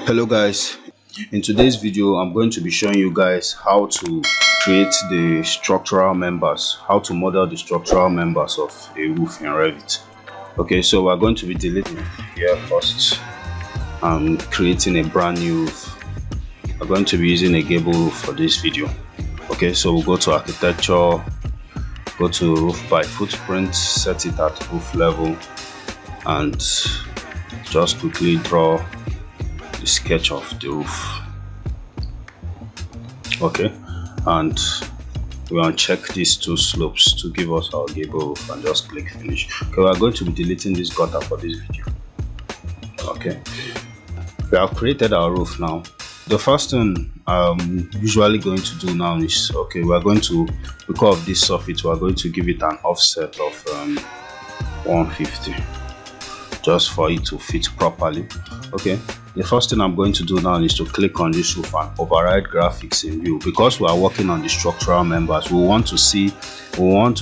Hello guys, in today's video I'm going to be showing you guys how to create the structural members, how to model the structural members of a roof in Revit. Okay, so we're going to be deleting here first and creating a brand new roof. We're going to be using a gable roof for this video. Okay, so we'll go to architecture, go to roof by footprint, set it at roof level, and just quickly draw the sketch of the roof. Okay, and we uncheck these two slopes to give us our gable roof and just click finish. Okay, we are going to be deleting this gutter for this video. Okay, we have created our roof now. The first thing I'm usually going to do now is, okay, we are going to, because of this soffit, we are going to give it an offset of 150 just for it to fit properly. Okay, the first thing I'm going to do now is to click on this roof and override graphics in view. Because we are working on the structural members, we want to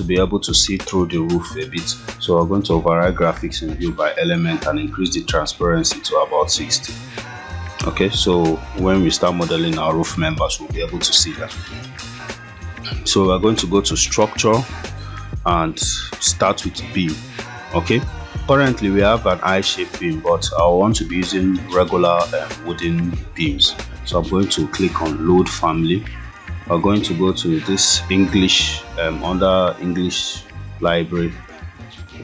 be able to see through the roof a bit. So we're going to override graphics in view by element and increase the transparency to about 60. Okay, so when we start modeling our roof members, we'll be able to see that. So we're going to go to structure and start with beam. Okay, currently we have an I-shaped beam, but I want to be using regular wooden beams. So I'm going to click on load family. We're going to go to this English, under English library,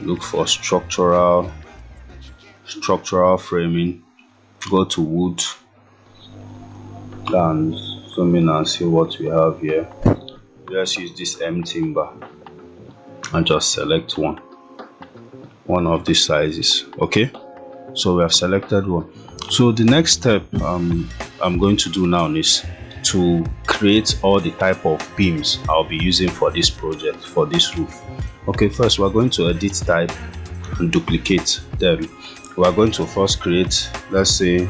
look for structural framing, go to wood and zoom in and see what we have here. Let's use this M timber and just select one of these sizes. Okay, so we have selected one. So the next step I'm going to do now is to create all the type of beams I'll be using for this project, for this roof. Okay, first we're going to edit type and duplicate them. We're going to first create, let's say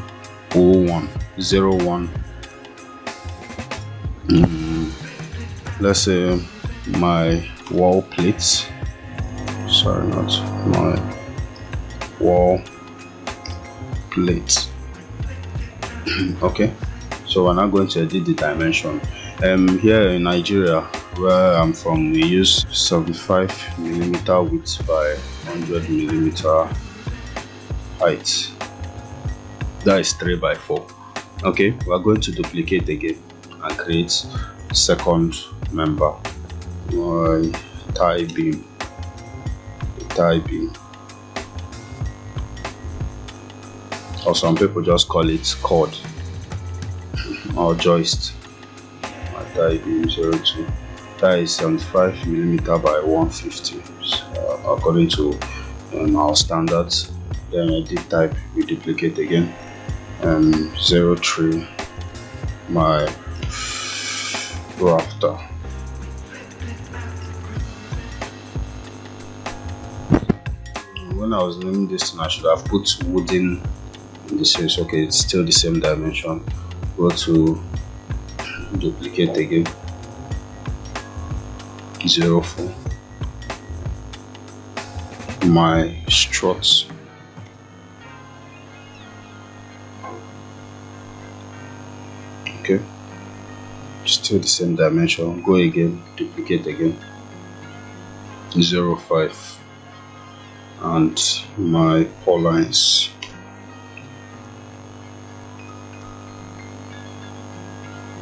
01. Let's say my wall plates, sorry, not my wall plate. Okay, so we're now going to edit the dimension. Here in Nigeria, where I'm from, we use 75mm width by 100mm height. That is 3 by 4. Okay, we are going to duplicate again and create second member, tie beam, or some people just call it cord or joist. Tie beam 02, that is 75mm by 150, according to our standards. Then edit type, we duplicate again, 03, my rafter. When I was naming this thing, I should have put wooden in the sense. Okay, it's still the same dimension. Go to duplicate again, 04, my struts. Okay, still the same dimension. Go again, duplicate again, 05, and my pole lines.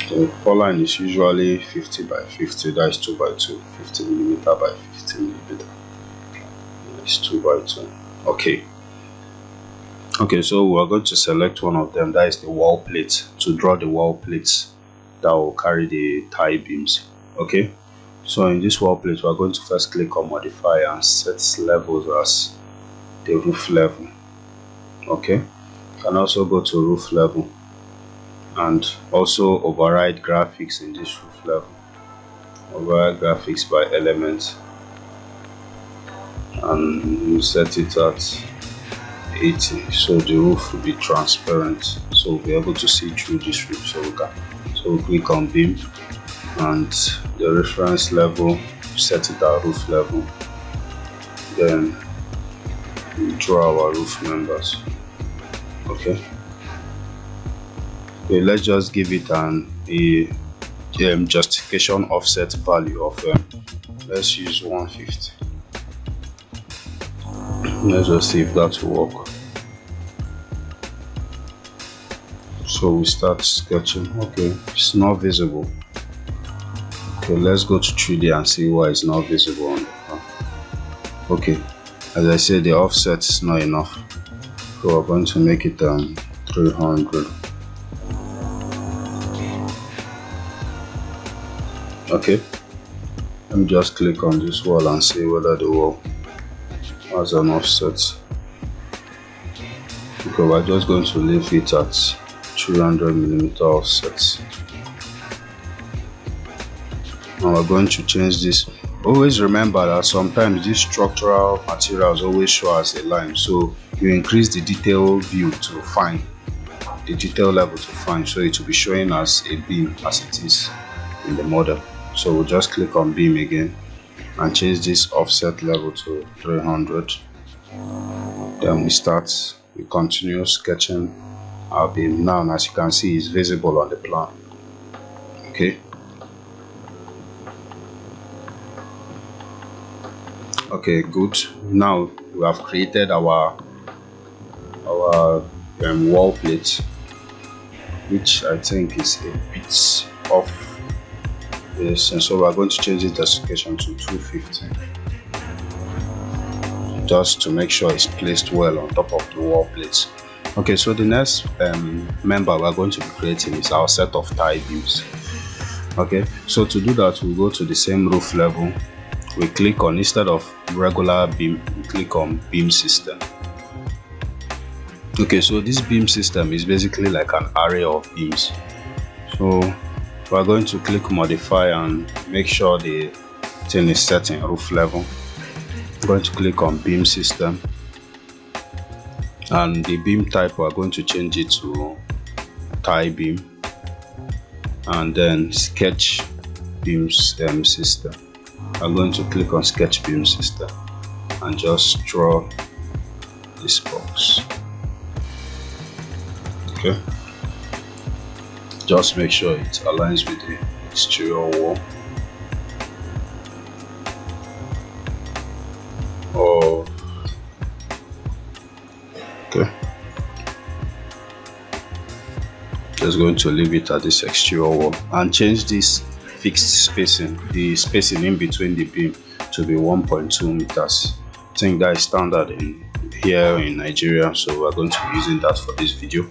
The pole line is usually 50 by 50, that is 2 by 2, 50mm by 50mm, it's 2 by 2. Okay, so we are going to select one of them, that is the wall plate, to draw the wall plates that will carry the tie beams. Okay, so in this wall plate, we are going to first click on modify and set levels as the roof level. Okay, you can also go to roof level and also override graphics in this roof level. Override graphics by element and you set it at 80, so the roof will be transparent, so we'll be able to see through this roof. So we click on beam and the reference level, set it at roof level. Then we draw our roof members. Okay, let's just give it a justification offset value of let's use 150. Let's just see if that will work. So we start sketching. Okay, it's not visible. Okay, let's go to 3D and see why it's not visible on the plan. Okay, as I said, the offset is not enough, so we're going to make it 300. Okay, let me just click on this wall and see whether the wall has an offset. Okay, we're just going to leave it at 300mm offset. And we're going to change this. Always remember that sometimes these structural materials always show as a line, so you increase the detail view to find the detail level to find, so it will be showing as a beam as it is in the model. So we'll just click on beam again and change this offset level to 300. Then we continue sketching our beam. Now, as you can see, it's visible on the plan. Okay. Okay, good. Now we have created our wall plate, which I think is a bit off this, and so we are going to change the justification to 250, just to make sure it's placed well on top of the wall plate. Okay, so the next member we're going to be creating is our set of tie beams. Okay, so to do that, we'll go to the same roof level. We click on, instead of regular beam, we click on beam system. Okay, so this beam system is basically like an array of beams. So we're going to click modify and make sure the thing is set in roof level. I'm going to click on beam system, and the beam type we're going to change it to tie beam, and then sketch beams system. I'm going to click on sketch beam system and just draw this box. Okay, just make sure it aligns with the exterior wall. Okay, just going to leave it at this exterior wall and change this fixed spacing, the spacing in between the beam, to be 1.2 meters. I think that is standard in here in Nigeria, so we're going to be using that for this video.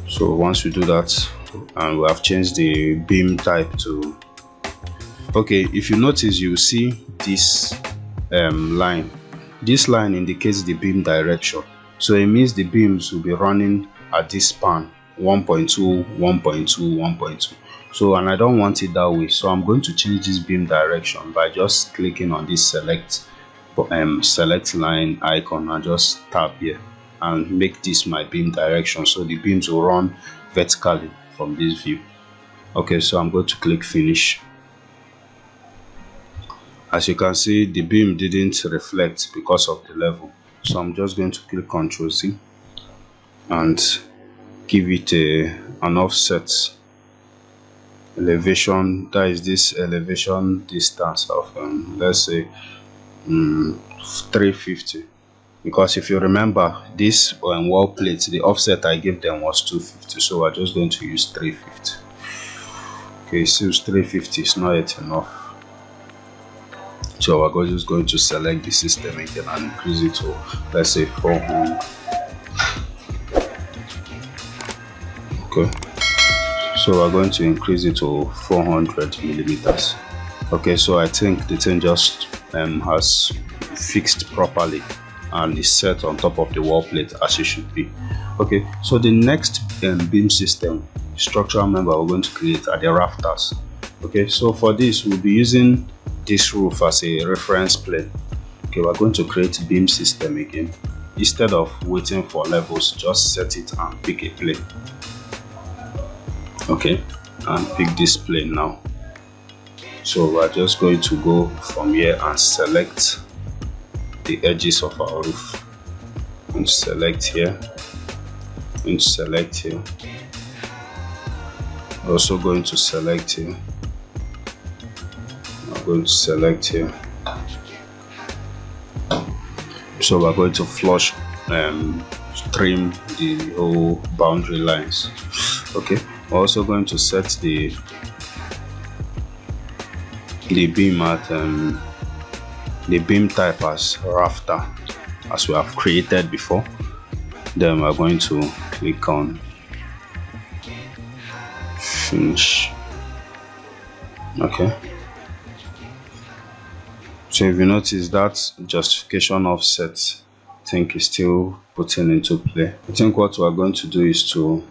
So once we do that, and we have changed the beam type to, okay, if you notice, you see this line. This line indicates the beam direction, so it means the beams will be running at this span 1.2, 1.2, 1.2. So, and I don't want it that way, so I'm going to change this beam direction by just clicking on this select line icon and just tap here and make this my beam direction, so the beams will run vertically from this view. Okay, so I'm going to click finish. As you can see, the beam didn't reflect because of the level, so I'm just going to click Ctrl Z and give it an offset elevation. That is this elevation distance of let's say 350, because if you remember, this wall plate, the offset I gave them was 250, so we're just going to use 350. Okay, it seems 350 is not yet enough, so we're just going to select the system again and increase it to, let's say, 400. Okay, so we're going to increase it to 400 millimeters. Okay, so I think the thing just has fixed properly and is set on top of the wall plate as it should be. Okay, so the next beam system structural member we're going to create are the rafters. Okay, so for this, we'll be using this roof as a reference plane. Okay, we're going to create beam system again. Instead of waiting for levels, just set it and pick a plane. Okay, and pick this plane now. So we're just going to go from here and select the edges of our roof. And select here, and select here. Also going to select here. I'm going to select here. So we're going to flush trim the whole boundary lines. Okay, we're also going to set the beam at the beam type as rafter, as we have created before. Then we're going to click on finish. Okay, so if you notice that justification offset, I think is still putting into play. I think what we're going to do is to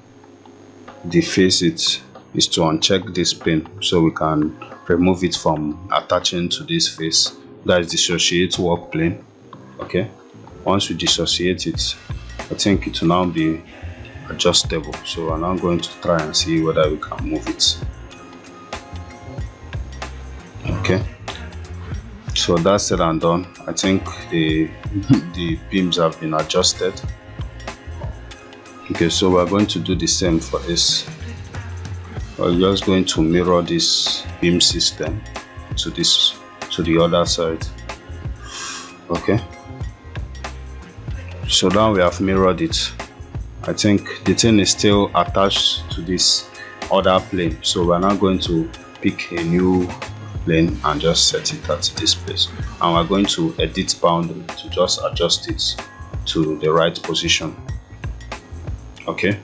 deface it, is to uncheck this pin so we can remove it from attaching to this face. That is dissociate work plane. Okay, once we dissociate it, I think it will now be adjustable. So I'm now going to try and see whether we can move it. Okay, so that's said and done. I think the beams have been adjusted. Okay, so we're going to do the same for this. We're just going to mirror this beam system to the other side. Okay, so now we have mirrored it. I think the thing is still attached to this other plane, so we're now going to pick a new plane and just set it at this place, and we're going to edit boundary to just adjust it to the right position. Okay,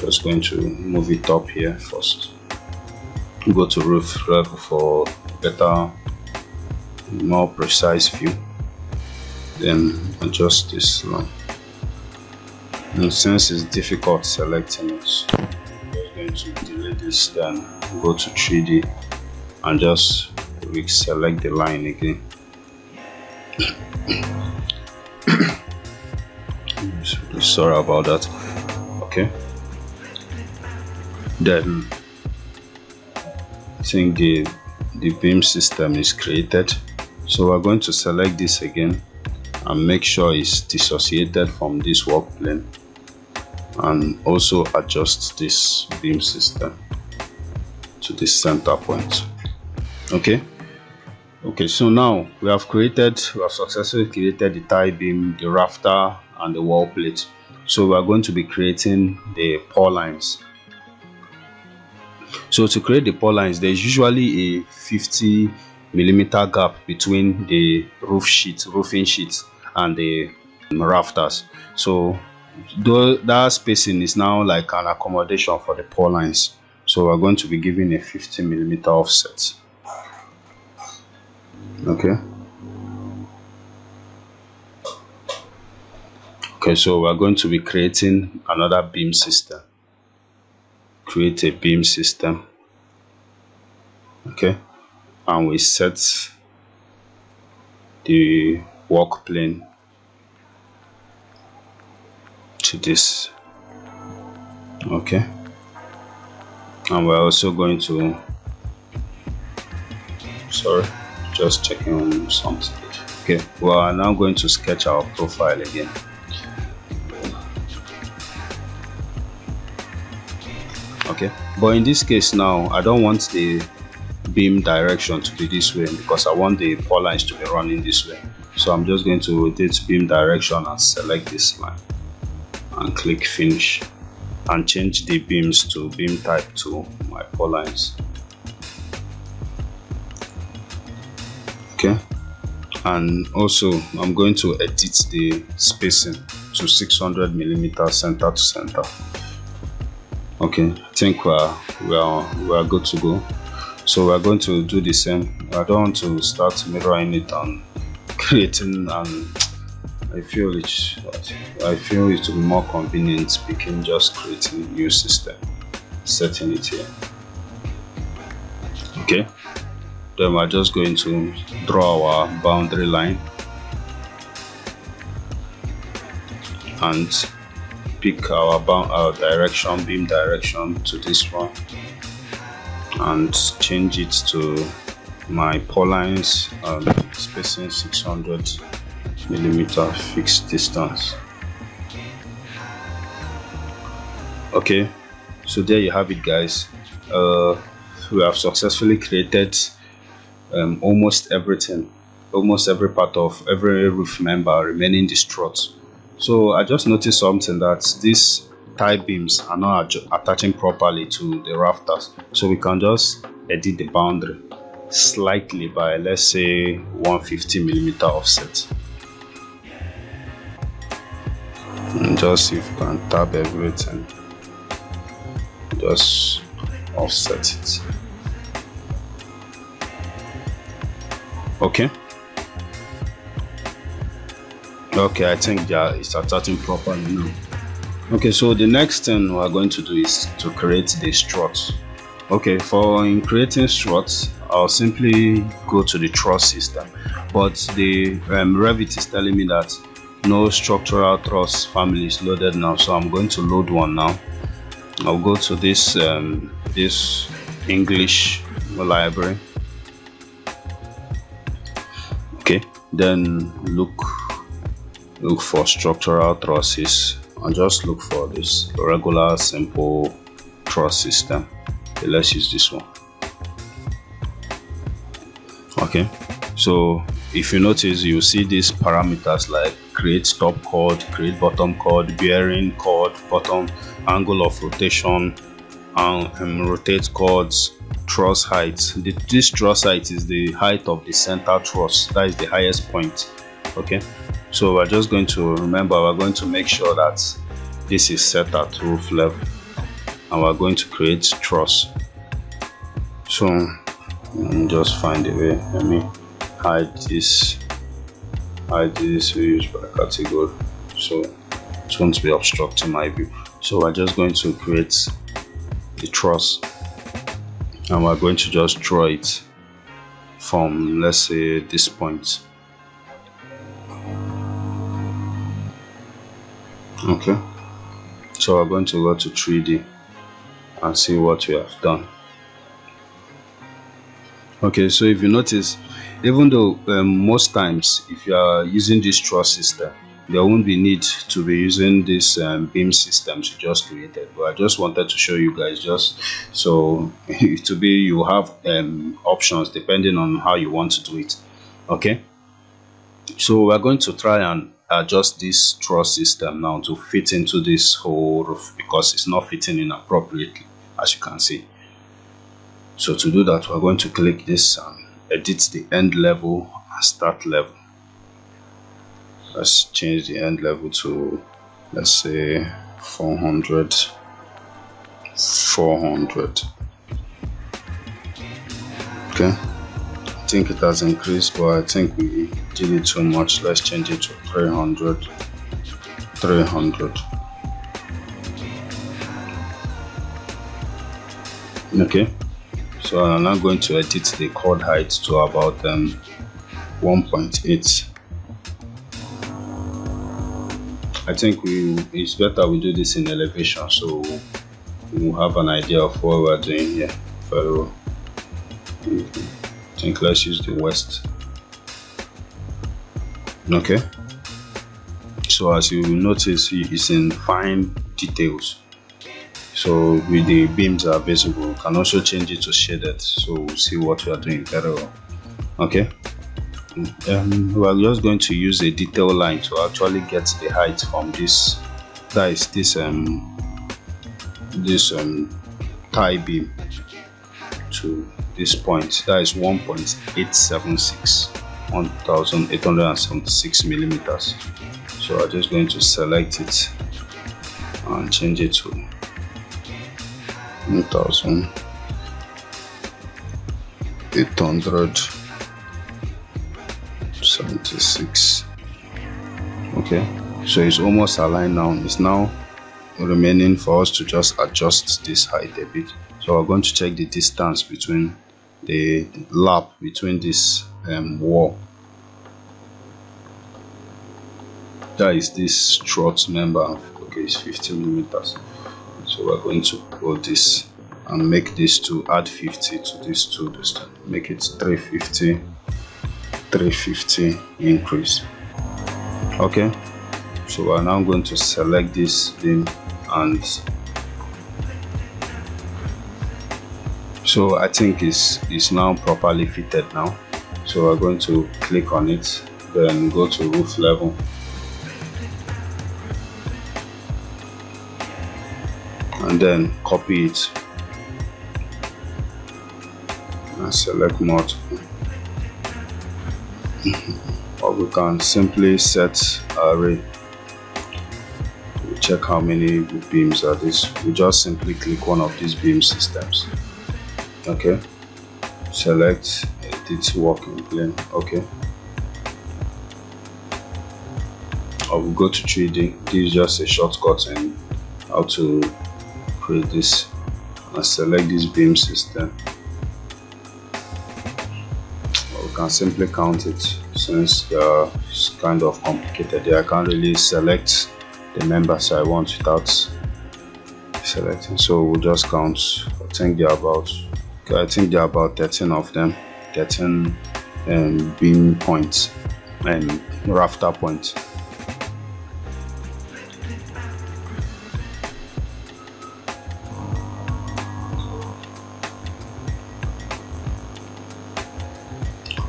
just going to move it up here first. Go to roof level for better, more precise view, then adjust this line. And since it's difficult selecting it, I'm just going to delete this, then go to 3D and just select the line again. Sorry about that. Okay, then I think the beam system is created. So we're going to select this again and make sure it's dissociated from this work plane, and also adjust this beam system to this center point. Okay, so now we have successfully created the tie beam, the rafter, and the wall plate. So we are going to be creating the pour lines. So to create the pour lines, there's usually a 50mm gap between the roofing sheet and the rafters. So that spacing is now like an accommodation for the pour lines. So we're going to be giving a 50mm offset. Okay, so we're going to be creating another beam system. Create a beam system. Okay, and we set the work plane to this. Okay, and we're also going to, just checking on something. Okay, we are now going to sketch our profile again. Okay, but in this case now I don't want the beam direction to be this way, because I want the pour lines to be running this way. So I'm just going to rotate beam direction and select this line and click finish, and change the beams to beam type to my pour lines. Okay, and also I'm going to edit the spacing to 600mm center to center. Okay, I think we are good to go. So we're going to do the same. I don't want to start mirroring it and creating, and I feel it will be more convenient speaking, just creating a new system, setting it here. Okay, then we're just going to draw our boundary line and pick our direction, beam direction to this one, and change it to my lines spacing 600mm fixed distance. Okay, so there you have it, guys. We have successfully created almost everything, almost every part of every roof member remaining the struts. So I just noticed something, that these tie beams are not attaching properly to the rafters, so we can just edit the boundary slightly by, let's say, 150mm offset, and just if you can tab everything, just offset it. Okay, I think it's attaching properly now. Okay, so the next thing we are going to do is to create the struts. Okay, in creating struts, I'll simply go to the truss system, but the Revit is telling me that no structural truss family is loaded now, so I'm going to load one now. I'll go to this this English library. Okay, then look for structural trusses, and just look for this regular simple truss system. Okay, let's use this one. Okay, so if you notice, you see these parameters like create top chord, create bottom chord, bearing chord, bottom angle of rotation, and rotate chords, truss height. This truss height is the height of the center truss, that is the highest point. Okay, so we're just going to remember, we're going to make sure that this is set at roof level, and we're going to create truss. So just find a way. Let me hide this we use by category, so it won't be obstructing my view. So we're just going to create the truss, and we're going to just draw it from, let's say, this point. Okay, so we're going to go to 3D and see what we have done. Okay, so if you notice, even though most times if you are using this truss system, there won't be need to be using this beam systems you just created, but I just wanted to show you guys, just so you have options depending on how you want to do it. Okay, so we're going to try and adjust this truss system now to fit into this whole roof, because it's not fitting in appropriately, as you can see. So to do that, we're going to click this and edit the end level and start level. Let's change the end level to, let's say, 400. Okay, I think it has increased, but I think we did it too much. Let's change it to 300. Okay, so I'm now going to edit the chord height to about 1.8. I think it's better we do this in elevation, so we'll have an idea of what we're doing here very well. I think let's use the west. Okay, so as you will notice, it's in fine details, so with the beams are visible. We can also change it to shaded, so we'll see what we are doing very well. Okay, we are just going to use a detail line to actually get the height from this, that is this tie beam to this point, that is 1876 millimeters. So I'm just going to select it and change it to 1876. Okay, so it's almost aligned now. It's now remaining for us to just adjust this height a bit. So we're going to check the distance between the lap between this wall, that is this strut member. Okay, it's 50 millimeters. So we're going to put this and make this to add 50 to this to this time. Make it 350 increase. Okay, so we're now going to select this beam, and so I think it's now properly fitted now. So we're going to click on it, then go to roof level, and then copy it and select multiple. Or we can simply set array. We check how many beams are this. We just simply click one of these beam systems. Okay, select edit working plane. Okay, or we go to 3D. This is just a shortcut in how to create this, and select this beam system. Or we can simply count it, since it's kind of complicated there. I can't really select the members I want without selecting, so we'll just count. I think there are about 13 of them, 13 beam points and rafter points.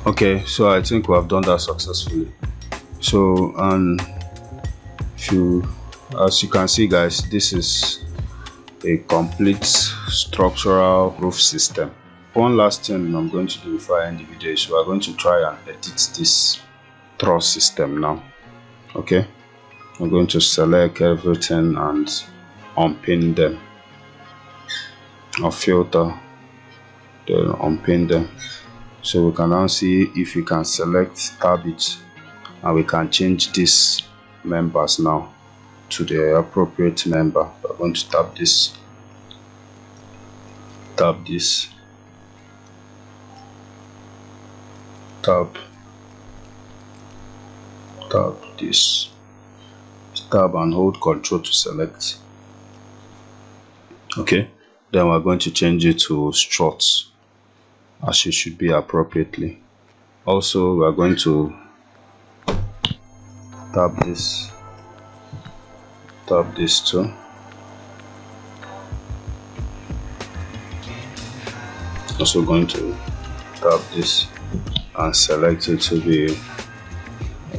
Okay, so I think we have done that successfully. So, and as you can see, guys, this is a complete structural roof system. One last thing I'm going to do before I end the video is we are going to try and edit this truss system now. Okay, I'm going to select everything and unpin them, or filter, then unpin them. So we can now see if we can select, tab it, and we can change these members now to the appropriate member. We're going to tap this, tap this, tap this, tab and hold Ctrl to select. Okay, then we're going to change it to struts, as it should be appropriately. Also, we are going to tap this too. Also going to tap this and select it to be,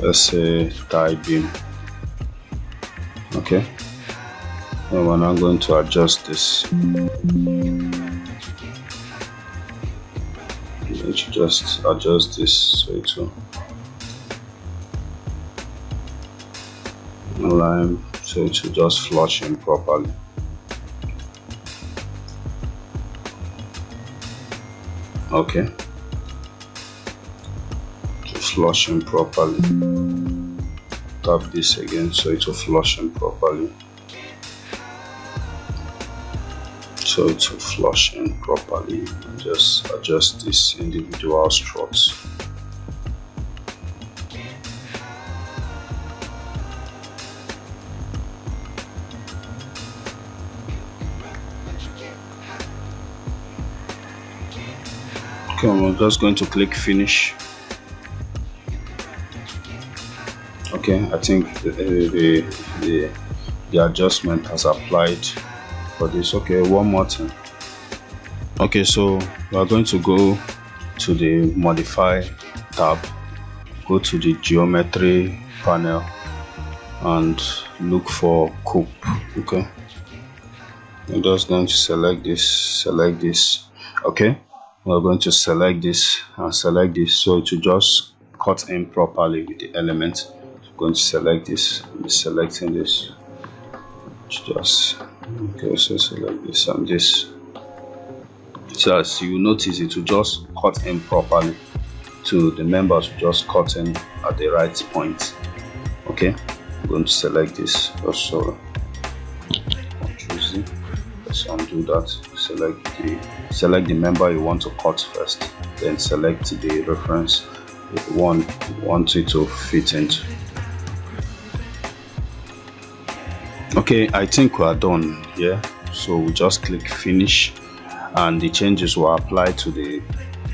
let's say, tie beam. Okay, and we're now going to adjust this. Just adjust this so it will align, so it will just flush in properly. Okay, to flush in properly. Tap this again so it will flush in properly. So it will flush in properly, and just adjust this individual struts. Okay, we're just going to click finish. Okay, I think the adjustment has applied for this. Okay, one more thing. Okay, so we are going to go to the modify tab, go to the geometry panel and look for coupe. Okay, I'm just going to select this. Okay, we're going to select this and select this, so it will just cut in properly with the element. I'm going to select this, I'm selecting this, just okay, so select this and this. So as you notice, it will just cut in properly to the members, will just cut in at the right point. Okay, I'm going to select this also. Let's undo that. Select the member you want to cut first, then select the reference one you want it to fit into. Okay, I think we are done here, so we just click finish and the changes will apply to the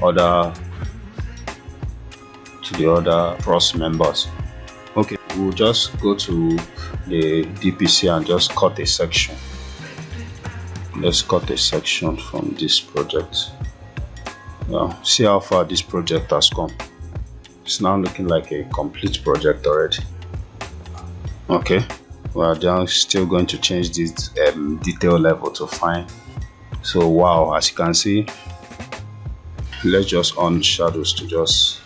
other Truss members. Okay, we'll just go to the DPC and just cut a section. Let's cut a section from this project. Now, see how far this project has come. It's now looking like a complete project already. Okay, we are then still going to change this detail level to fine. So wow, as you can see, let's just on shadows to just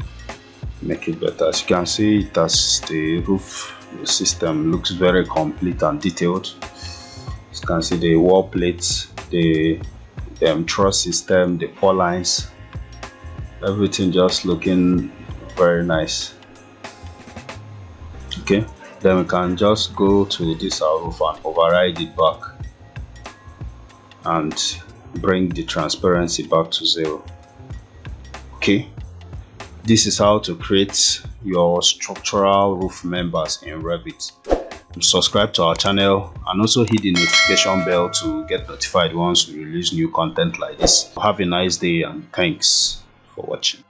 make it better. As you can see, it has the roof system looks very complete and detailed. As you can see, the wall plates, the truss system, the four lines, everything just looking very nice. Okay, then we can just go to this roof and override it back and bring the transparency back to 0. Okay, this is how to create your structural roof members in Revit. Subscribe to our channel and also hit the notification bell to get notified once we release new content like this. Have a nice day and thanks for watching.